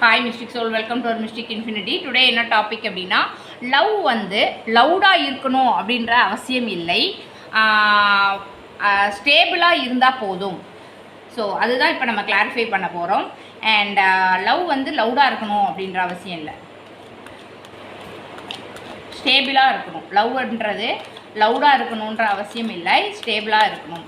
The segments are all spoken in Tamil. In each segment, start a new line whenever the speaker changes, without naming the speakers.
Hi mystic soul, welcome to our mystic infinity. Today என்ன டாபிக் அப்படின்னா, லவ் வந்து லவுடாக இருக்கணும் அப்படின்ற அவசியம் இல்லை, ஸ்டேபிளாக இருந்தால் போதும். ஸோ அதுதான் இப்போ நம்ம கிளாரிஃபை பண்ண போகிறோம். அண்ட் லவ் வந்து லவுடாக இருக்கணும் அப்படின்ற அவசியம் இல்லை, ஸ்டேபிளாக இருக்கணும். லவ்ன்றது லவுடாக இருக்கணுன்ற அவசியம் இல்லை, ஸ்டேபிளாக இருக்கணும்.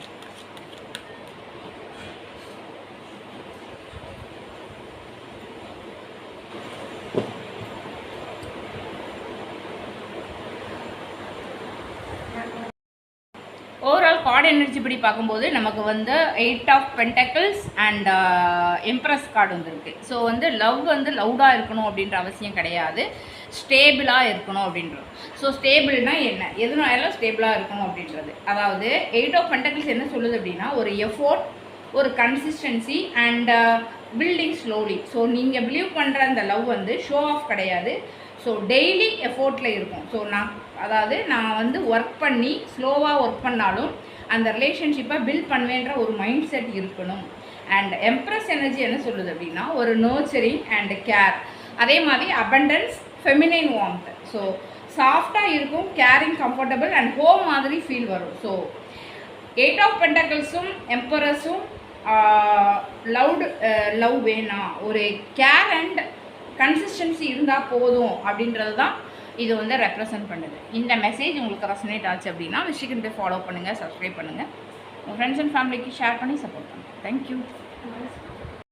ஓவரால் கார்டு எனர்ஜி படி பார்க்கும்போது நமக்கு வந்து 8 of pentacles and empress card வந்துருக்கு. ஸோ வந்து லவ் வந்து லவுடாக இருக்கணும் அப்படின்ற அவசியம் கிடையாது, ஸ்டேபிளாக இருக்கணும் அப்படின்றது. ஸோ ஸ்டேபிள்னால் என்ன, எதுனாலும் ஸ்டேபிளாக இருக்கணும் அப்படின்றது. அதாவது 8 ஆஃப் பென்டக்கிள்ஸ் என்ன சொல்லுது அப்படின்னா, ஒரு எஃபோர்ட், ஒரு consistency and building slowly. So நீங்கள் பிலீவ் பண்ணுற அந்த லவ் வந்து ஷோ ஆஃப் கிடையாது, ஸோ டெய்லி எஃபோர்ட்டில் இருக்கும். ஸோ நான் வந்து ஒர்க் பண்ணி ஸ்லோவாக ஒர்க் பண்ணாலும் அந்த ரிலேஷன்ஷிப்பை பில்ட் பண்ணுவேன்ற ஒரு மைண்ட் செட் இருக்கணும். அண்ட் எம்ப்ரஸ் எனர்ஜி என்ன சொல்லுது அப்படின்னா, ஒரு நர்ச்சரிங் அண்ட் கேர், அதே மாதிரி அபண்டன்ஸ், ஃபெமினைன் வார்ம்த். ஸோ சாஃப்டாக இருக்கும், கேரிங், கம்ஃபர்டபுள் அண்ட் ஹோம் மாதிரி ஃபீல் வரும். ஸோ 8 ஆஃப் பென்டக்கிள்ஸும் எம்பரஸும் லவ் வேணாம், ஒரு கேர் அண்ட் கன்சிஸ்டன்சி இருந்தால் போதும் அப்படின்றது தான் இது வந்து ரெப்ரசன்ட் பண்ணுது. இந்த மெசேஜ் உங்களுக்கு ரெசனேட் ஆச்சு அப்படின்னா விஷயத்தை ஃபாலோ பண்ணுங்கள், சப்ஸ்கிரைப் பண்ணுங்கள், உங்கள் ஃப்ரெண்ட்ஸ் அண்ட் ஃபேமிலிக்கு ஷேர் பண்ணி சப்போர்ட் பண்ணுங்கள். தேங்க்யூ.